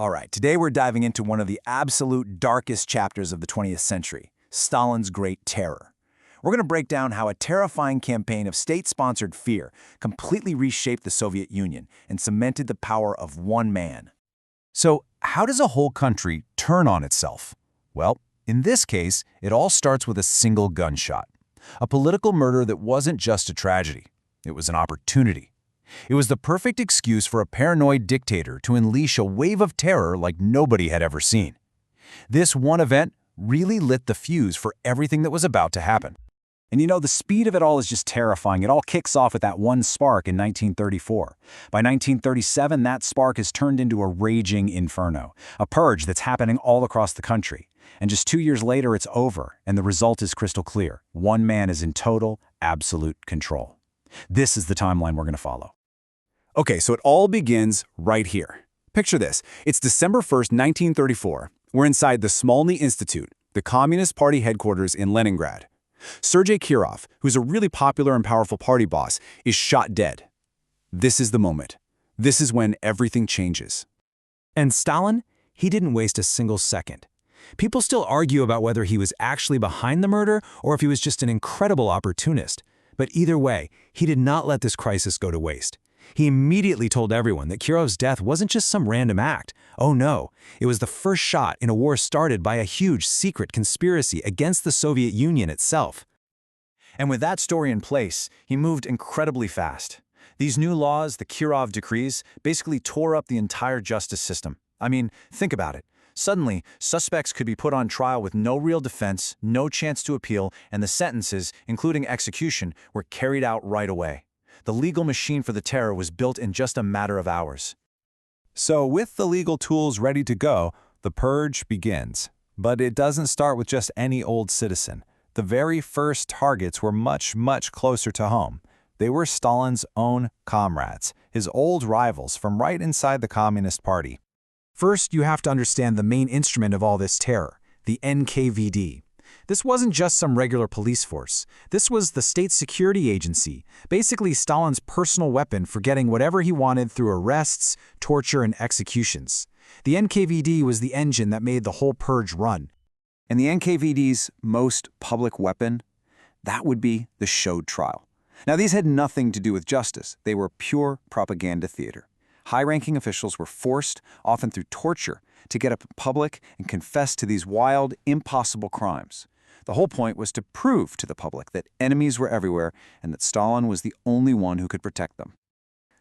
All right, today we're diving into one of the absolute darkest chapters of the 20th century, Stalin's Great Terror. We're going to break down how a terrifying campaign of state-sponsored fear completely reshaped the Soviet Union and cemented the power of one man. So, how does a whole country turn on itself? Well, in this case, it all starts with a single gunshot. A political murder that wasn't just a tragedy. It was an opportunity. It was the perfect excuse for a paranoid dictator to unleash a wave of terror like nobody had ever seen. This one event really lit the fuse for everything that was about to happen. And you know, the speed of it all is just terrifying. It all kicks off with that one spark in 1934. By 1937, that spark has turned into a raging inferno, a purge that's happening all across the country. And just 2 years later, it's over, and the result is crystal clear. One man is in total, absolute control. This is the timeline we're going to follow. Okay, so it all begins right here. Picture this. It's December 1st, 1934. We're inside the Smolny Institute, the Communist Party headquarters in Leningrad. Sergei Kirov, who's a really popular and powerful party boss, is shot dead. This is the moment. This is when everything changes. And Stalin? He didn't waste a single second. People still argue about whether he was actually behind the murder or if he was just an incredible opportunist. But either way, he did not let this crisis go to waste. He immediately told everyone that Kirov's death wasn't just some random act. Oh no, it was the first shot in a war started by a huge secret conspiracy against the Soviet Union itself. And with that story in place, he moved incredibly fast. These new laws, the Kirov decrees, basically tore up the entire justice system. I mean, think about it. Suddenly, suspects could be put on trial with no real defense, no chance to appeal, and the sentences, including execution, were carried out right away. The legal machine for the terror was built in just a matter of hours. So with the legal tools ready to go, the purge begins. But it doesn't start with just any old citizen. The very first targets were much, much closer to home. They were Stalin's own comrades, his old rivals from right inside the Communist Party. First, you have to understand the main instrument of all this terror, the NKVD. This wasn't just some regular police force. This was the state security agency, basically Stalin's personal weapon for getting whatever he wanted through arrests, torture, and executions. The NKVD was the engine that made the whole purge run. And the NKVD's most public weapon? That would be the show trial. Now, these had nothing to do with justice. They were pure propaganda theater. High-ranking officials were forced, often through torture, to get up in public and confess to these wild, impossible crimes. The whole point was to prove to the public that enemies were everywhere and that Stalin was the only one who could protect them.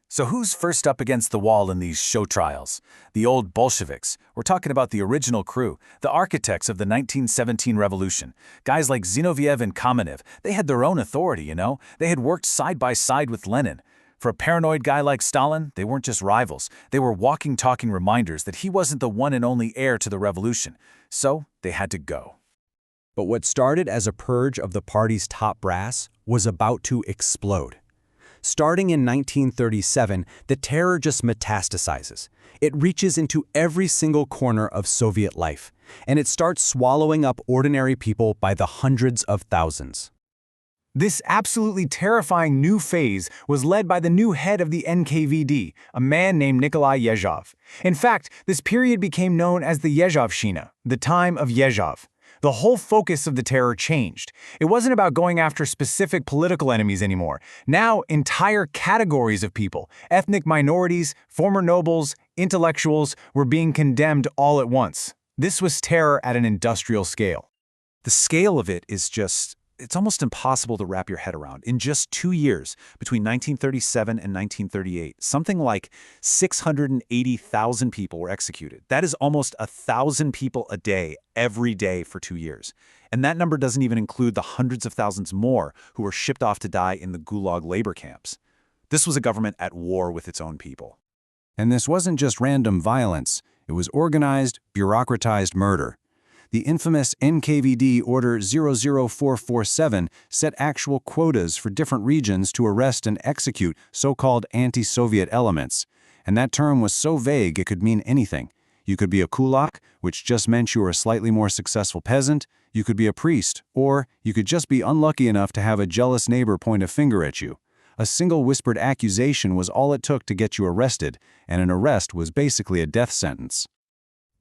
So who's first up against the wall in these show trials? The old Bolsheviks. We're talking about the original crew, the architects of the 1917 revolution. Guys like Zinoviev and Kamenev, they had their own authority, you know? They had worked side by side with Lenin. For a paranoid guy like Stalin, they weren't just rivals. They were walking, talking reminders that he wasn't the one and only heir to the revolution. So they had to go. But what started as a purge of the party's top brass was about to explode. Starting in 1937, the terror just metastasizes. It reaches into every single corner of Soviet life, and it starts swallowing up ordinary people by the hundreds of thousands. This absolutely terrifying new phase was led by the new head of the NKVD, a man named Nikolai Yezhov. In fact, this period became known as the Yezhovshchina, the time of Yezhov. The whole focus of the terror changed. It wasn't about going after specific political enemies anymore. Now, entire categories of people, ethnic minorities, former nobles, intellectuals, were being condemned all at once. This was terror at an industrial scale. The scale of it is it's almost impossible to wrap your head around. In just 2 years, between 1937 and 1938, something like 680,000 people were executed. That is almost 1,000 people a day, every day for 2 years. And that number doesn't even include the hundreds of thousands more who were shipped off to die in the Gulag labor camps. This was a government at war with its own people. And this wasn't just random violence. It was organized, bureaucratized murder. The infamous NKVD Order 00447 set actual quotas for different regions to arrest and execute so-called anti-Soviet elements. And that term was so vague it could mean anything. You could be a kulak, which just meant you were a slightly more successful peasant. You could be a priest, or you could just be unlucky enough to have a jealous neighbor point a finger at you. A single whispered accusation was all it took to get you arrested, and an arrest was basically a death sentence.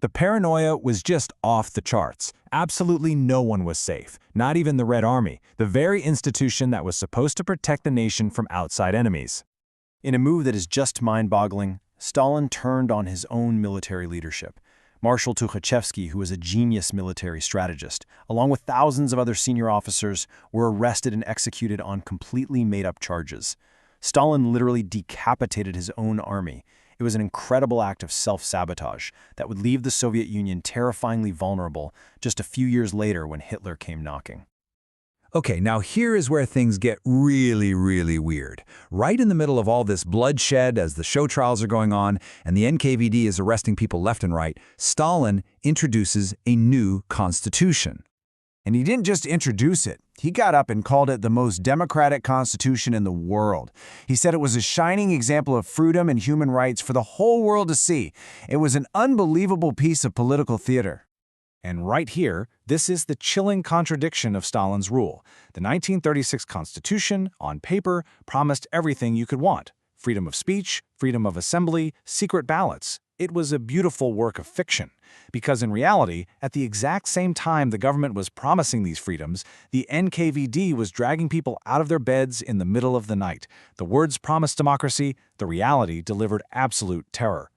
The paranoia was just off the charts. Absolutely no one was safe, not even the Red Army, the very institution that was supposed to protect the nation from outside enemies. In a move that is just mind-boggling, Stalin turned on his own military leadership. Marshal Tukhachevsky, who was a genius military strategist, along with thousands of other senior officers, were arrested and executed on completely made-up charges. Stalin literally decapitated his own army. It was an incredible act of self-sabotage that would leave the Soviet Union terrifyingly vulnerable just a few years later when Hitler came knocking. Okay, now here is where things get really, really weird. Right in the middle of all this bloodshed as the show trials are going on and the NKVD is arresting people left and right, Stalin introduces a new constitution. And he didn't just introduce it. He got up and called it the most democratic constitution in the world. He said it was a shining example of freedom and human rights for the whole world to see. It was an unbelievable piece of political theater. And right here, this is the chilling contradiction of Stalin's rule. The 1936 Constitution, on paper, promised everything you could want. Freedom of speech, freedom of assembly, secret ballots. It was a beautiful work of fiction. Because in reality, at the exact same time the government was promising these freedoms, the NKVD was dragging people out of their beds in the middle of the night. The words promised democracy, the reality delivered absolute terror.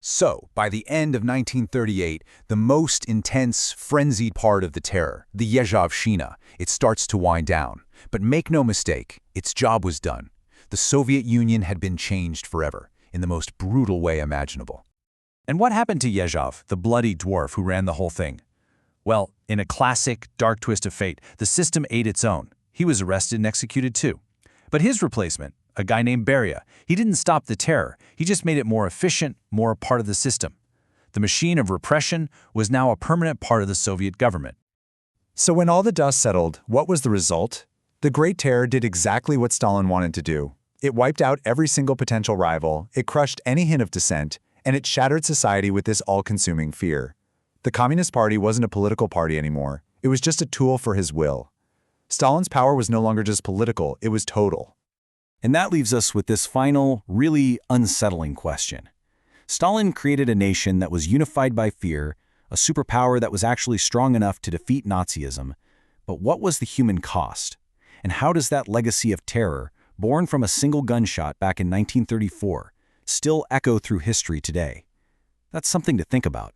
So, by the end of 1938, the most intense, frenzied part of the terror, the Yezhovshchina, it starts to wind down. But make no mistake, its job was done. The Soviet Union had been changed forever, in the most brutal way imaginable. And what happened to Yezhov, the bloody dwarf who ran the whole thing? Well, in a classic, dark twist of fate, the system ate its own. He was arrested and executed too. But his replacement, a guy named Beria, he didn't stop the terror. He just made it more efficient, more a part of the system. The machine of repression was now a permanent part of the Soviet government. So when all the dust settled, what was the result? The Great Terror did exactly what Stalin wanted to do. It wiped out every single potential rival, it crushed any hint of dissent, and it shattered society with this all-consuming fear. The Communist Party wasn't a political party anymore. It was just a tool for his will. Stalin's power was no longer just political, it was total. And that leaves us with this final, really unsettling question. Stalin created a nation that was unified by fear, a superpower that was actually strong enough to defeat Nazism. But what was the human cost? And how does that legacy of terror, born from a single gunshot back in 1934, still echo through history today? That's something to think about.